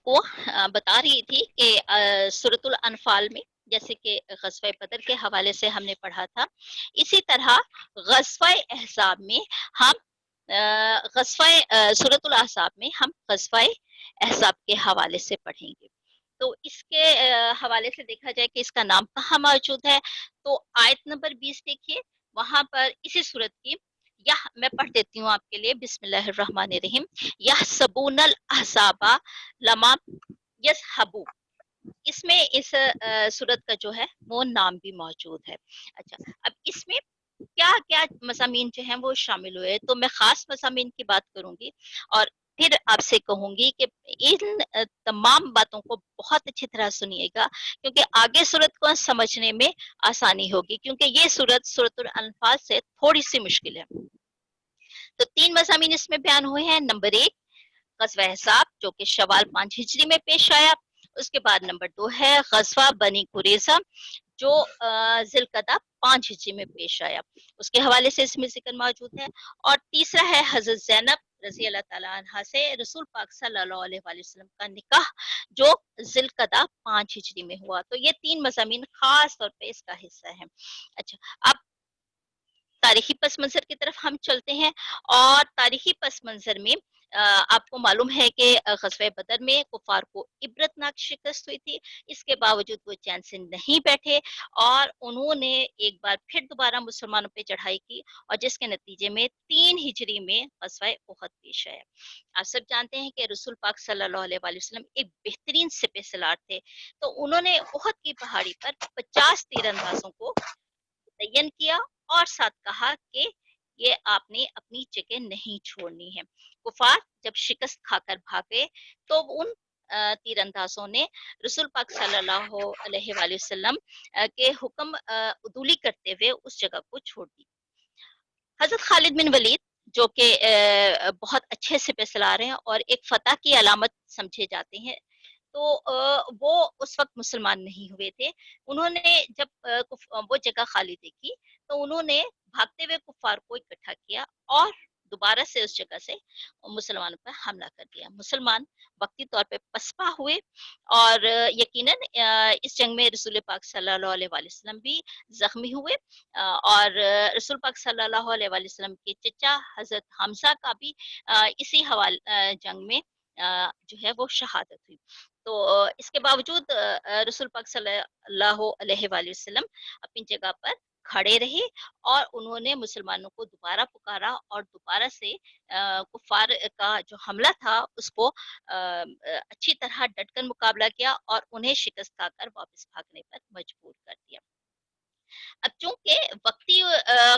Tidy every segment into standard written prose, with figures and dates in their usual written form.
آپ کو بتا رہی تھی کہ سورۃ الانفال میں جیسے کہ غزوہ بدر کے حوالے سے ہم نے پڑھا تھا، اسی طرح غزوہ احزاب میں ہم سورۃ الاحزاب میں ہم غزوہ احزاب کے حوالے سے پڑھیں گے۔ تو اس کے حوالے سے دیکھا جائے کہ اس کا نام کہاں موجود ہے، تو آیت نمبر 20 دیکھیے، وہاں پر اسی سورت کی میں پڑھ دیتی ہوں آپ کے لیے، بسم اللہ الرحمن الرحیم۔ یحسبون الاحزاب لما یذهبوا، اس میں اس سورت کا جو ہے وہ نام بھی موجود ہے۔ اچھا، اب اس میں کیا کیا مضامین جو ہیں وہ شامل ہوئے، تو میں خاص مضامین کی بات کروں گی اور پھر آپ سے کہوں گی کہ ان تمام باتوں کو بہت اچھی طرح سنیے گا، کیونکہ آگے سورت کو سمجھنے میں آسانی ہوگی، کیونکہ یہ سورت الانفال سے تھوڑی سی مشکل ہے۔ تو 3 مضامین اس میں بیان ہوئے ہیں۔ نمبر 1 غزوہ احزاب جو کہ شوال 5 ہجری میں پیش آیا، اس کے بعد نمبر 2 ہے غزوہ بنی قریظہ جو ذوالقعدہ 5 ہجری میں پیش آیا، اس کے حوالے سے اس میں ذکر موجود ہے۔ اور تیسرا ہے حضرت زینب رضی اللہ تعالی عنہا سے رسول پاک صلی اللہ علیہ وآلہ وسلم کا نکاح جو ذوالقعدہ 5 ہجری میں ہوا۔ تو یہ 3 مضامین خاص طور پہ اس کا حصہ ہیں۔ اچھا، اب تاریخی پس منظر کی طرف ہم چلتے ہیں، اور تاریخی پس منظر میں آپ کو معلوم ہے کہ غزوہ بدر میں کفار کو عبرتناک شکست ہوئی تھی، اس کے باوجود وہ چین سے نہیں بیٹھے اور انہوں نے ایک بار پھر دوبارہ مسلمانوں پہ چڑھائی کی، اور جس کے نتیجے میں 3 ہجری میں غزوہ احد پیش آیا۔ آپ سب جانتے ہیں کہ رسول پاک صلی اللہ علیہ وآلہ وسلم ایک بہترین سپہ سالار تھے، تو انہوں نے احد کی پہاڑی پر 50 تیر اندازوں کو متعین کیا اور ساتھ کہا کہ یہ آپ نے اپنی جگہ نہیں چھوڑنی ہے۔ کفار جب شکست کھا کر بھاگے تو ان تیر اندازوں نے رسول پاک صلی اللہ علیہ وآلہ وسلم کے حکم عدولی کرتے ہوئے اس جگہ کو چھوڑ دی۔ حضرت خالد بن ولید جو کہ بہت اچھے سپہ سالار ہیں اور ایک فتح کی علامت سمجھے جاتے ہیں، تو وہ اس وقت مسلمان نہیں ہوئے تھے۔ انہوں نے جب وہ جگہ خالی دیکھی تو انہوں نے بھاگتے ہوئے کفار کو اکٹھا کیا اور دوبارہ سے اس جگہ سے مسلمانوں پر حملہ کر دیا۔ مسلمان وقتی طور پہ پسپا ہوئے اور یقیناً اس جنگ میں رسول پاک صلی اللہ علیہ وآلہ وسلم بھی زخمی ہوئے، اور رسول پاک صلی اللہ علیہ وآلہ وسلم کے چچا حضرت حمزہ کا بھی اسی جنگ میں جو ہے وہ شہادت ہوئی۔ تو اس کے باوجود رسول پاک صلی اللہ علیہ وآلہ وسلم اپنی جگہ پر کھڑے رہے اور انہوں نے مسلمانوں کو دوبارہ پکارا اور دوبارہ سے کفار کا جو حملہ تھا اس کو اچھی طرح ڈٹ کر مقابلہ کیا اور انہیں شکست کھا کر واپس بھاگنے پر مجبور کر دیا۔ اب چونکہ وقتی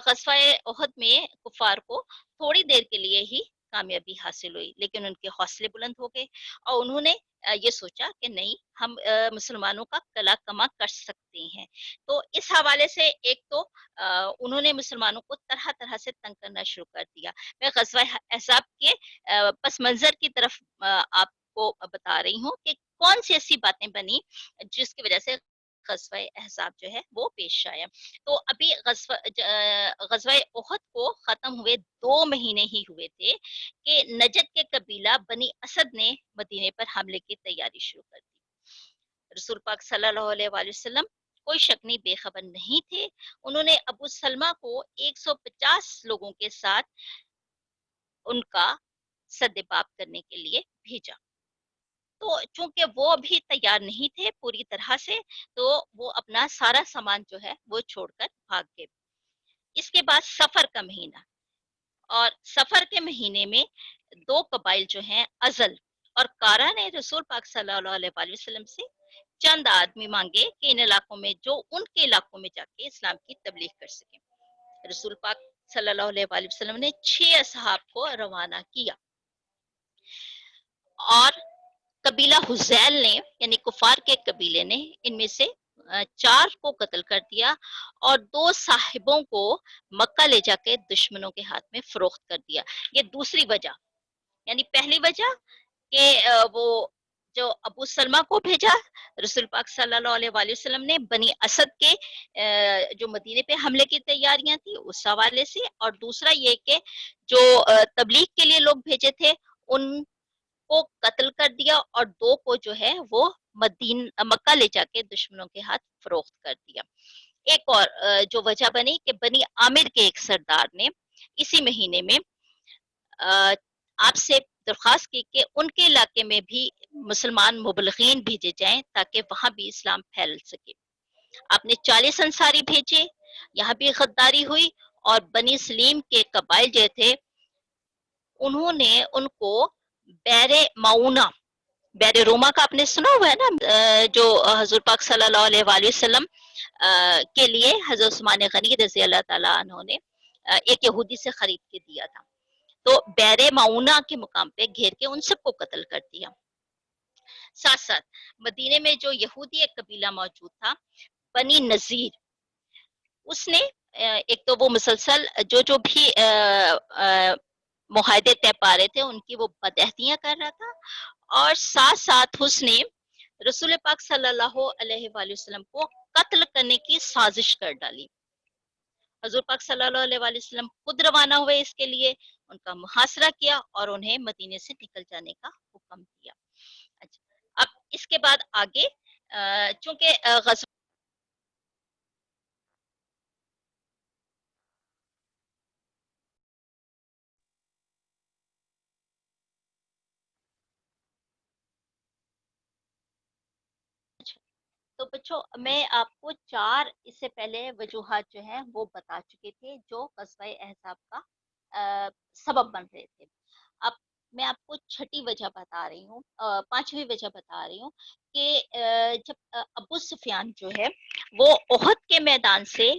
غزوہ احد میں کفار کو تھوڑی دیر کے لیے ہی کامیابی حاصل ہوئی، لیکن ان کے حوصلے بلند ہو گئے اور انہوں نے یہ سوچا کہ نہیں، ہم مسلمانوں کا کلا کما کر سکتے ہیں۔ تو اس حوالے سے ایک تو انہوں نے مسلمانوں کو طرح طرح سے تنگ کرنا شروع کر دیا۔ میں غزوہ احزاب کے پس منظر کی طرف آپ کو بتا رہی ہوں کہ کون سی ایسی باتیں بنی جس کی وجہ سے غزوہ احزاب جو ہے وہ پیش آیا۔ تو ابھی غزوہ احد کو ختم ہوئے 2 مہینے ہی ہوئے تھے کہ نجد کے قبیلہ بنی اسد نے مدینے پر حملے کی تیاری شروع کر دی۔ رسول پاک صلی اللہ علیہ وآلہ وسلم کوئی شک نہیں بے خبر نہیں تھے۔ انہوں نے ابو سلمہ کو 150 لوگوں کے ساتھ ان کا سد باب کرنے کے لیے بھیجا۔ تو چونکہ وہ بھی تیار نہیں تھے پوری طرح سے، تو وہ اپنا سارا سامان جو ہے وہ چھوڑ کر بھاگ گئے۔ اس کے بعد سفر کا مہینہ، اور سفر کے مہینے میں 2 قبائل جو ہیں ازل اور کارا نے رسول پاک صلی اللہ علیہ وآلہ وسلم سے چند آدمی مانگے کہ ان علاقوں میں جو ان کے علاقوں میں جا کے اسلام کی تبلیغ کر سکیں۔ رسول پاک صلی اللہ علیہ وآلہ وسلم نے 6 اصحاب کو روانہ کیا، اور قبیلہ حزیل نے یعنی کفار کے قبیلے نے ان میں سے 4 کو قتل کر دیا اور 2 صاحبوں کو مکہ لے جا کے دشمنوں کے ہاتھ میں فروخت کر دیا۔ یہ دوسری وجہ، یعنی پہلی وجہ کہ وہ جو ابو سلمہ کو بھیجا رسول پاک صلی اللہ علیہ وآلہ وسلم نے بنی اسد کے جو مدینے پہ حملے کی تیاریاں تھی اس حوالے سے، اور دوسرا یہ کہ جو تبلیغ کے لیے لوگ بھیجے تھے ان کو قتل کر دیا اور 2 کو جو ہے وہ مکہ لے جا کے دشمنوں کے ہاتھ فروخت کر دیا۔ ایک اور جو وجہ بنی کہ بنی عامر کے ایک سردار نے اسی مہینے میں آپ سے درخواست کی کہ ان کے علاقے میں بھی مسلمان مبلغین بھیجے جائیں تاکہ وہاں بھی اسلام پھیل سکے۔ آپ نے 40 انصاری بھیجے، یہاں بھی غداری ہوئی، اور بنی سلیم کے قبائل جو تھے انہوں نے ان کو بیر معونہ، بیر روما کا آپ نے سنا ہوا ہے نا، جو حضور پاک صلی اللہ علیہ وآلہ وسلم کے لیے حضرت عثمان غنی رضی اللہ تعالیٰ عنہ نے ایک یہودی سے خرید کے دیا تھا، تو بیر معونہ کے مقام پہ گھیر کے ان سب کو قتل کر دیا۔ ساتھ ساتھ مدینے میں جو یہودی ایک قبیلہ موجود تھا بنی نذیر، اس نے ایک تو وہ مسلسل جو بھی معاہدے طے پا رہے تھے ان کی وہ بدعہدیاں کر رہا تھا، اور ساتھ ساتھ اس نے رسول پاک صلی اللہ علیہ وآلہ وسلم کو قتل کرنے کی سازش کر ڈالی۔ حضور پاک صلی اللہ علیہ وآلہ وسلم خود روانہ ہوئے اس کے لیے، ان کا محاصرہ کیا اور انہیں مدینے سے نکل جانے کا حکم دیا۔ اچھا، اب اس کے بعد آگے چونکہ غزوہ تو بچوں میں آپ کو 4 اس سے پہلے وجوہات جو ہیں وہ بتا چکے تھے جو غزوہ احزاب کا سبب بن رہے تھے۔ اب میں آپ کو چھٹی وجہ بتا رہی ہوں، 5ویں وجہ بتا رہی ہوں کہ جب ابو سفیان جو ہے وہ احد کے میدان سے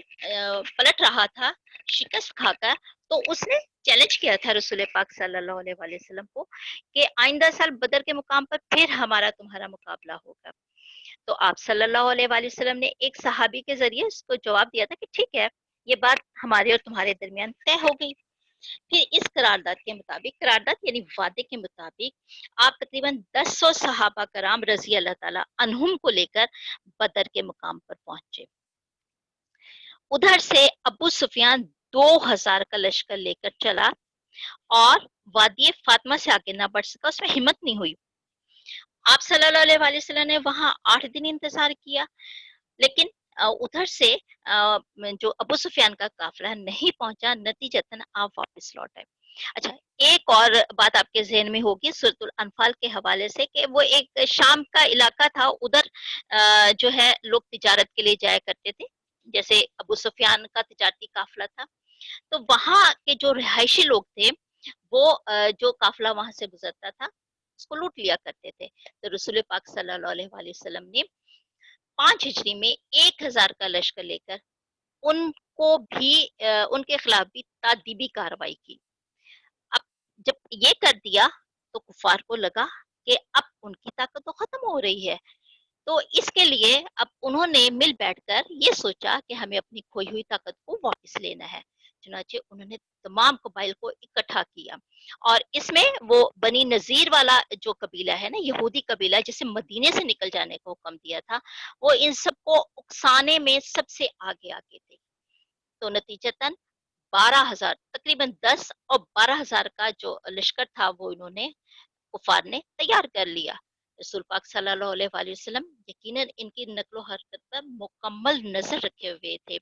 پلٹ رہا تھا شکست کھا کر، تو اس نے چیلنج کیا تھا رسول پاک صلی اللہ علیہ وآلہ وسلم کو کہ آئندہ سال بدر کے مقام پر پھر ہمارا تمہارا مقابلہ ہوگا۔ تو آپ صلی اللہ علیہ وآلہ وسلم نے ایک صحابی کے ذریعے اس کو جواب دیا تھا کہ ٹھیک ہے، یہ بات ہمارے اور تمہارے درمیان طے ہو گئی۔ پھر اس قرارداد کے مطابق، قرارداد یعنی وعدے کے مطابق، آپ تقریباً 10 صحابہ کرام رضی اللہ تعالی عنہم کو لے کر بدر کے مقام پر پہنچے۔ ادھر سے ابو سفیان 2000 کا لشکر لے کر چلا اور وادی فاطمہ سے آگے نہ بڑھ سکا، اس میں ہمت نہیں ہوئی۔ آپ صلی اللہ علیہ وآلہ وسلم نے وہاں 8 دن انتظار کیا، لیکن ادھر سے جو ابو سفیان کا قافلہ نہیں پہنچا، نتیجتاً آپ واپس لوٹ آئے۔ اچھا، ایک اور بات آپ کے ذہن میں ہوگی سورۃ الانفال کے حوالے سے کہ وہ ایک شام کا علاقہ تھا، ادھر جو ہے لوگ تجارت کے لیے جایا کرتے تھے، جیسے ابو سفیان کا تجارتی قافلہ تھا، تو وہاں کے جو رہائشی لوگ تھے وہ جو قافلہ وہاں سے گزرتا تھا اس کو لوٹ لیا کرتے تھے۔ تو رسول پاک صلی اللہ علیہ وآلہ وسلم نے 5 ہجری میں 1000 کا لشکر لے کر ان کو بھی ان کے خلاف بھی تادیبی کارروائی کی۔ اب جب یہ کر دیا تو کفار کو لگا کہ اب ان کی طاقت تو ختم ہو رہی ہے، تو اس کے لیے اب انہوں نے مل بیٹھ کر یہ سوچا کہ ہمیں اپنی کھوئی ہوئی طاقت کو واپس لینا ہے۔ چنانچہ انہوں نے تمام قبائل کو اکٹھا کیا، اور اس میں وہ بنی نذیر والا جو قبیلہ ہے نا، یہودی قبیلہ جسے مدینے سے نکل جانے کو حکم دیا تھا، وہ ان سب کو اکسانے میں سب سے آگے آگے تھے۔ تو نتیجتاً 12,000، تقریباً 10 اور 12,000 کا جو لشکر تھا وہ انہوں نے کفار نے تیار کر لیا۔ رسول پاک صلی اللہ علیہ وآلہ وسلم یقیناً ان کی نقل و حرکت پر مکمل نظر رکھے ہوئے تھے۔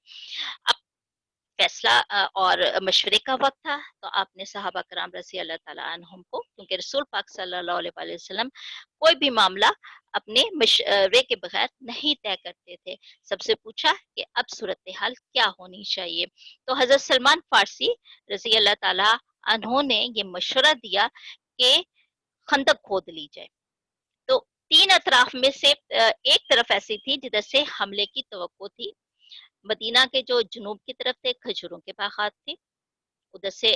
اب فیصلہ اور مشورے کا وقت تھا، تو آپ نے صحابہ کرام رضی اللہ تعالیٰ عنہم کو، کیونکہ رسول پاک صلی اللہ علیہ وآلہ وسلم کوئی بھی معاملہ اپنے مشورے کے بغیر نہیں طے کرتے تھے، سب سے پوچھا کہ اب صورتحال کیا ہونی چاہیے۔ تو حضرت سلمان فارسی رضی اللہ تعالیٰ عنہ نے یہ مشورہ دیا کہ خندق کھود لی جائے۔ تو 3 اطراف میں سے ایک طرف ایسی تھی جدھر سے حملے کی توقع تھی، مدینہ کے جو جنوب کی طرف تھے کھجوروں کے باغات تھے، ادھر سے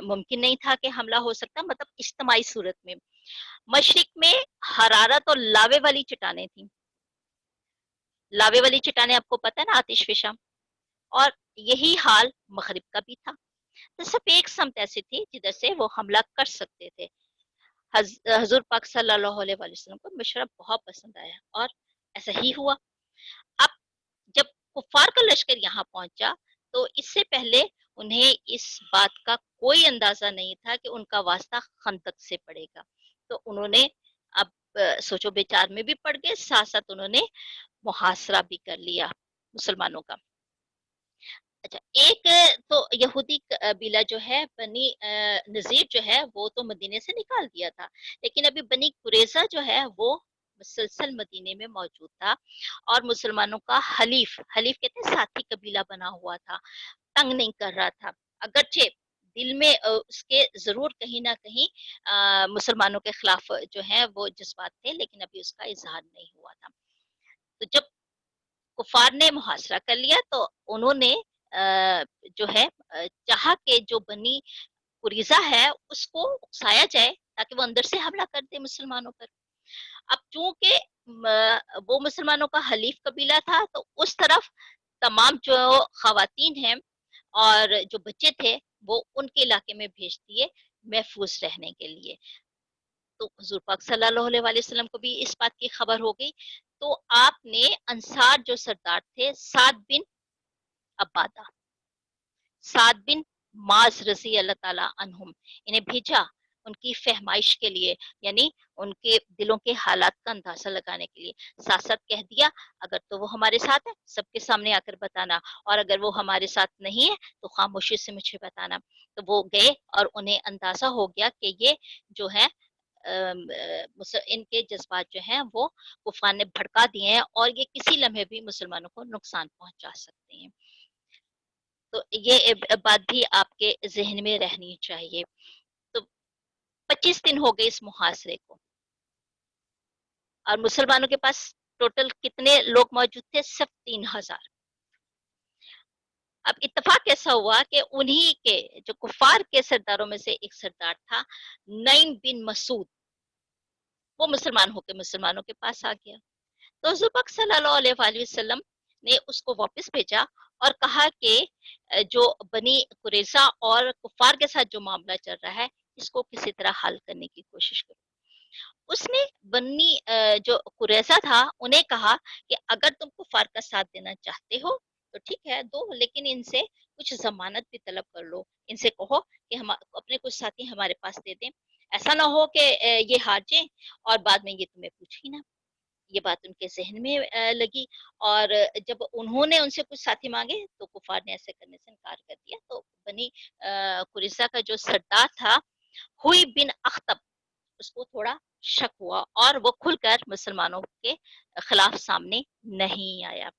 ممکن نہیں تھا کہ حملہ ہو سکتا، مطلب اجتماعی صورت میں۔ مشرق میں حرارت اور لاوے والی چٹانیں تھیں، لاوے والی چٹانیں آپ کو پتہ ہے نا، آتش فشاں، اور یہی حال مغرب کا بھی تھا۔ تو صرف ایک سمت ایسی تھی جدھر سے وہ حملہ کر سکتے تھے۔ حضور پاک صلی اللہ علیہ وآلہ وسلم کو مشورہ بہت پسند آیا اور ایسا ہی ہوا۔ اب جب کفار کا لشکر یہاں پہنچا تو اس سے پہلے انہیں اس بات کا کوئی اندازہ نہیں تھا کہ ان کا واسطہ خندق سے پڑے گا، تو انہوں نے اب سوچو بچار میں بھی پڑ گئے، ساتھ ساتھ انہوں نے محاصرہ بھی کر لیا مسلمانوں کا۔ اچھا، ایک تو یہودی قبیلہ جو ہے بنی نذیر جو ہے وہ تو مدینے سے نکال دیا تھا، لیکن ابھی بنی قریظہ جو ہے وہ مسلسل مدینے میں موجود تھا، اور مسلمانوں کا حلیف، حلیف کہتے ہیں ساتھی قبیلہ بنا ہوا تھا، تنگ نہیں کر رہا تھا، اگرچہ دل میں اس کے ضرور کہیں نہ کہیں مسلمانوں کے خلاف جو ہیں وہ جذبات تھے، لیکن ابھی اس کا اظہار نہیں ہوا تھا۔ تو جب کفار نے محاصرہ کر لیا تو انہوں نے جو ہے چاہا کہ جو بنی قریظہ ہے اس کو اکسایا جائے تاکہ وہ اندر سے حملہ کر دے مسلمانوں پر۔ اب چونکہ وہ مسلمانوں کا حلیف قبیلہ تھا تو اس طرف تمام جو خواتین ہیں اور جو بچے تھے وہ ان کے علاقے میں بھیج دیے محفوظ رہنے کے لیے۔ تو حضور پاک صلی اللہ علیہ وآلہ وسلم کو بھی اس بات کی خبر ہو گئی، تو آپ نے انصار جو سردار تھے سعد بن عبادہ، سعد بن معاذ رضی اللہ تعالی عنہم، انہیں بھیجا ان کی فہمائش کے لیے، یعنی ان کے دلوں کے حالات کا اندازہ لگانے کے لیے۔ ساتھ ساتھ کہہ دیا اگر تو وہ ہمارے ساتھ ہے سب کے سامنے آ کر بتانا، اور اگر وہ ہمارے ساتھ نہیں ہے تو خاموشی سے مجھے بتانا۔ تو وہ گئے اور انہیں اندازہ ہو گیا کہ یہ جو ہے ان کے جذبات جو ہیں وہ کفار نے بھڑکا دیے ہیں، اور یہ کسی لمحے بھی مسلمانوں کو نقصان پہنچا سکتے ہیں۔ تو یہ بات بھی آپ کے ذہن میں رہنی چاہیے۔ تو 25 دن ہو گئے اس محاصرے کو، اور مسلمانوں کے پاس ٹوٹل کتنے لوگ موجود تھے؟ صرف 3000۔ اب اتفاق ایسا ہوا کہ انہی کے جو کفار کے سرداروں میں سے ایک سردار تھا نعیم بن مسعود، وہ مسلمان ہو کے مسلمانوں کے پاس آ گیا۔ تو حضور پاک صلی اللہ علیہ وآلہ وسلم نے اس کو واپس بھیجا اور کہا کہ جو بنی قریظہ اور کفار کے ساتھ جو معاملہ چل رہا ہے اس کو کسی طرح حل کرنے کی کوشش کرو۔ اس نے بنی جو قریظہ تھا انہیں کہا کہ اگر تم کفار کا ساتھ دینا چاہتے ہو تو ٹھیک ہے دو، لیکن ان سے کچھ ضمانت بھی طلب کر لو، ان سے کہو کہ ہم اپنے کچھ ساتھی ہمارے پاس دے دیں، ایسا نہ ہو کہ یہ ہار جائیں اور بعد میں یہ تمہیں پوچھ ہی نہ۔ یہ بات ان کے ذہن میں لگی، اور جب انہوں نے ان سے کچھ ساتھی مانگے تو کفار نے ایسے کرنے سے انکار کر دیا۔ تو بنی قریظہ کا جو سردار تھا ہوئی بن اخطب، اس کو تھوڑا شک ہوا اور وہ کھل کر مسلمانوں کے خلاف سامنے نہیں آیا۔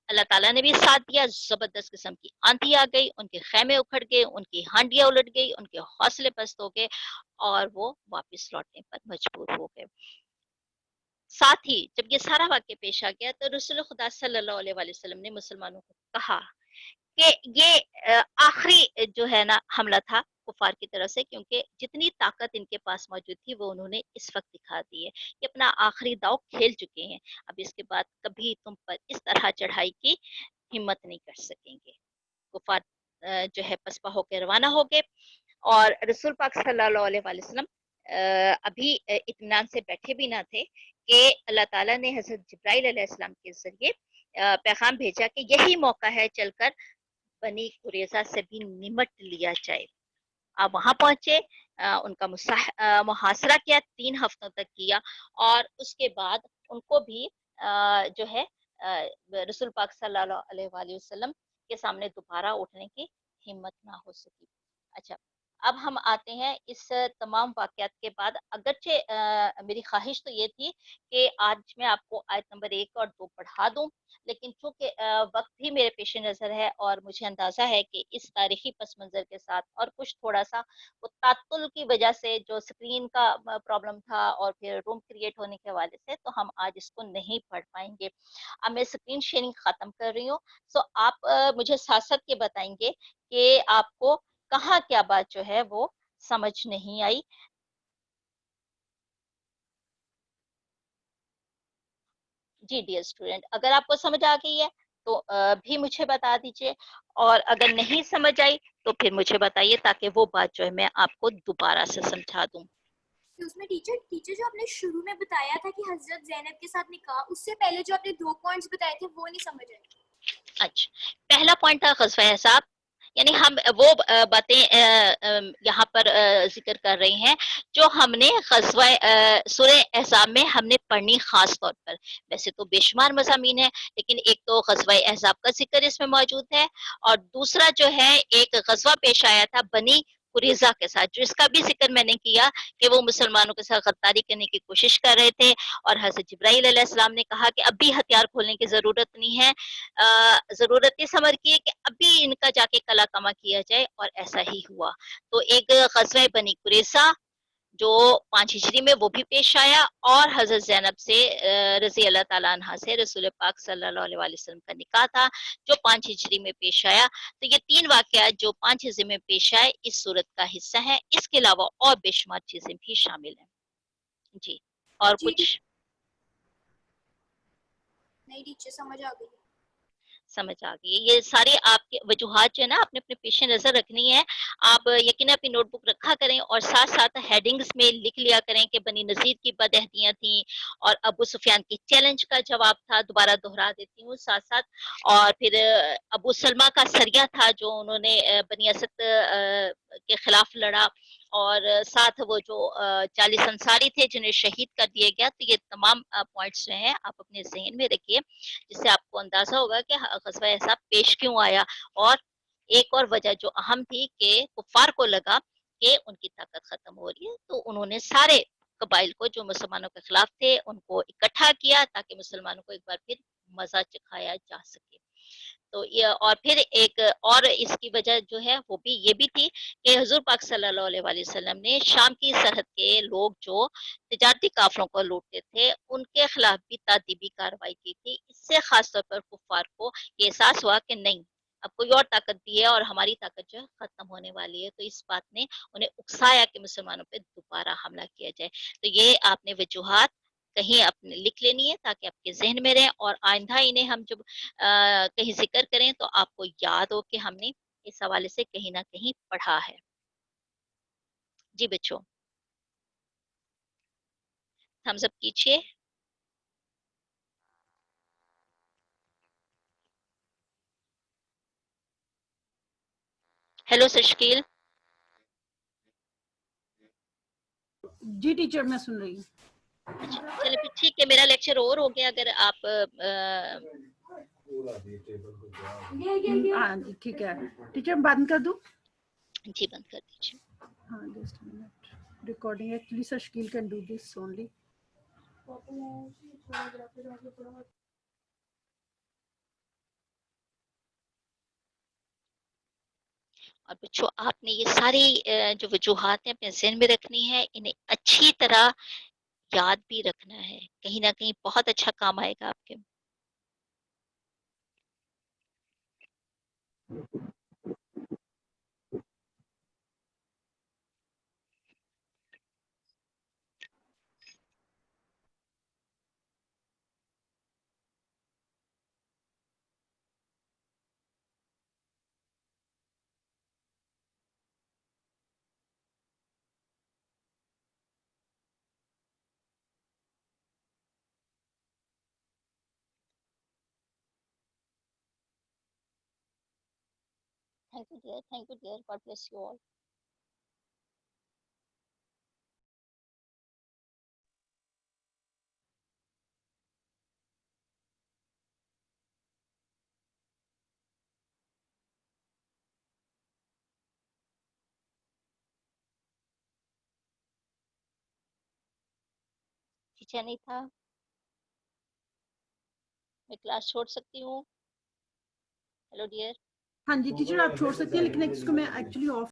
اللہ تعالیٰ نے بھی ساتھ دیا، زبردست قسم کی آندھی آ گئی، ان کے خیمے اکھڑ گئے، ان کی ہانڈیاں الٹ گئی، ان کے حوصلے پست ہو گئے اور وہ واپس لوٹنے پر مجبور ہو گئے۔ ساتھ ہی جب یہ سارا واقعہ پیش آ گیا تو رسول خدا صلی اللہ علیہ وآلہ وسلم نے مسلمانوں کو کہا کہ یہ آخری جو ہے نا حملہ تھا کفار کی طرف سے، کیونکہ جتنی طاقت ان کے پاس موجود تھی وہ انہوں نے اس وقت دکھا دی ہے کہ اپنا آخری داؤ کھیل چکے ہیں، اب اس کے بعد کبھی تم پر اس طرح چڑھائی کی ہمت نہیں کر سکیں گے۔ کفار جو ہے پسپا ہو کے روانہ ہو گئے، اور رسول پاک صلی اللہ علیہ وآلہ وسلم ابھی اطمینان سے بیٹھے بھی نہ تھے کہ اللہ تعالیٰ نے حضرت جبرائیل علیہ السلام کے ذریعے پیغام بھیجا کہ یہی موقع ہے چل کر بنی قریظہ سے بھی نمٹ لیا جائے۔ آپ وہاں پہنچے، ان کا محاصرہ کیا، 3 ہفتوں تک کیا، اور اس کے بعد ان کو بھی جو ہے رسول پاک صلی اللہ علیہ وآلہ وسلم کے سامنے دوبارہ اٹھنے کی ہمت نہ ہو سکی۔ اچھا، اب ہم آتے ہیں اس تمام واقعات کے بعد، اگرچہ میری خواہش تو یہ تھی کہ آج میں آپ کو آیت نمبر 1 اور 2 پڑھا دوں، لیکن چونکہ وقت بھی میرے پیش نظر ہے اور مجھے اندازہ ہے کہ اس تاریخی پس منظر کے ساتھ اور کچھ تھوڑا سا وہ تعطل کی وجہ سے جو سکرین کا پرابلم تھا اور پھر روم کریٹ ہونے کے حوالے سے، تو ہم آج اس کو نہیں پڑھ پائیں گے۔ اب میں سکرین شیئرنگ ختم کر رہی ہوں، سو آپ مجھے ساتھ ساتھ یہ بتائیں گے کہ آپ کو کہاں کیا بات جو ہے وہ سمجھ نہیں آئی۔ جی ڈیئر اسٹوڈینٹ، اگر آپ کو سمجھ آ گئی ہے تو بھی مجھے بتا دیجئے، اور اگر نہیں سمجھ آئی تو پھر مجھے بتائیے تاکہ وہ بات جو ہے میں آپ کو دوبارہ سے سمجھا دوں۔ اس میں ٹیچر جو آپ نے شروع میں بتایا تھا کہ حضرت زینب کے ساتھ نکاح، اس سے پہلے جو آپ نے 2 پوائنٹس بتائے تھے وہ نہیں سمجھ آئے۔ اچھا، پہلا پوائنٹ تھا غزوہ احزاب، یعنی ہم وہ باتیں یہاں پر ذکر کر رہے ہیں جو ہم نے غزوہ سورہ احزاب میں ہم نے پڑھنی خاص طور پر. ویسے تو بے شمار مضامین ہیں، لیکن ایک تو غزوہ احزاب کا ذکر اس میں موجود ہے، اور دوسرا جو ہے ایک غزوہ پیش آیا تھا بنی قریظہ کے ساتھ، جو اس کا بھی ذکر میں نے کیا کہ وہ مسلمانوں کے ساتھ غداری کرنے کی کوشش کر رہے تھے، اور حضرت جبرائیل علیہ السلام نے کہا کہ اب بھی ہتھیار کھولنے کی ضرورت نہیں ہے، ضرورت اس امر کی ہے کہ ابھی ان کا جا کے کلا کما کیا جائے، اور ایسا ہی ہوا. تو ایک غزوہ بنی قریظہ جو 5 ہجری میں وہ بھی پیش آیا، اور حضرت زینب سے رضی اللہ تعالیٰ عنہ سے رسول پاک صلی اللہ علیہ وسلم کا نکاح تھا جو 5 ہجری میں پیش آیا. تو یہ 3 واقعات جو 5 ہجری میں پیش آئے اس صورت کا حصہ ہے. اس کے علاوہ اور بے شمار چیزیں بھی شامل ہیں. جی اور جی کچھ نہیں ٹیچر سمجھ آ گئی. سمجھ آ گئی. یہ ساری آپ کے وجوہات جو ہے نا اپنے اپنے پیش نظر رکھنی ہے. آپ یقیناً اپنی نوٹ بک رکھا کریں اور ساتھ ساتھ ہیڈنگز میں لکھ لیا کریں کہ بنی نذیر کی بدعہدیاں تھیں اور ابو سفیان کی چیلنج کا جواب تھا. دوبارہ دہرا دیتی ہوں ساتھ ساتھ. اور پھر ابو سلمہ کا سریہ تھا جو انہوں نے بنی اسد کے خلاف لڑا، اور ساتھ وہ جو 40 انصاری تھے جنہیں شہید کر دیا گیا. تو یہ تمام پوائنٹس جو ہیں آپ اپنے ذہن میں رکھیے، جس سے آپ کو اندازہ ہوگا کہ غزوہ احزاب پیش کیوں آیا. اور ایک اور وجہ جو اہم تھی کہ کفار کو لگا کہ ان کی طاقت ختم ہو رہی ہے، تو انہوں نے سارے قبائل کو جو مسلمانوں کے خلاف تھے ان کو اکٹھا کیا تاکہ مسلمانوں کو ایک بار پھر مزہ چکھایا جا سکے. تو یہ اور پھر ایک اور اس کی وجہ جو ہے وہ بھی یہ بھی تھی کہ حضور پاک صلی اللہ علیہ وسلم نے شام کی سرحد کے لوگ جو تجارتی قافلوں کو لوٹتے تھے ان کے خلاف بھی تعدیبی کارروائی کی تھی. اس سے خاص طور پر کفار کو یہ احساس ہوا کہ نہیں، اب کوئی اور طاقت بھی ہے اور ہماری طاقت جو ہے ختم ہونے والی ہے. تو اس بات نے انہیں اکسایا کہ مسلمانوں پہ دوبارہ حملہ کیا جائے. تو یہ آپ نے وجوہات کہیں اپنے لکھ لینی ہے تاکہ آپ کے ذہن میں رہیں، اور آئندہ انہیں ہم جب کہیں ذکر کریں تو آپ کو یاد ہو کہ ہم نے اس حوالے سے کہیں نہ کہیں پڑھا ہے. جی بچوں تھمز اپ کیجیے. ہیلو سشکیل. جی ٹیچر میں سن رہی ہوں. اچھا چلے پھر ٹھیک ہے، میرا لیکچر اور ہو گیا. اگر آپ ہاں جی ٹھیک ہے ٹیچر بند کر دوں. جی بند کر دیجیے. ہاں جسٹ منٹ ریکارڈنگ ایکچولی سشکیل کین ڈو دس اونلی. اور بچوں آپ نے یہ ساری جو وجوہات ہیں اپنے ذہن میں رکھنی ہے، انہیں اچھی طرح یاد بھی رکھنا ہے، کہیں نہ کہیں بہت اچھا کام آئے گا آپ کے. Thank you dear. Thank you dear. God bless you all. Teacher نہیں تھا، میں کلاس چھوڑ سکتی ہوں. Hello dear. ہاں جی ٹیچر آپ چھوڑ سکتی ہیں لیکن اس کو میں ایکچولی آف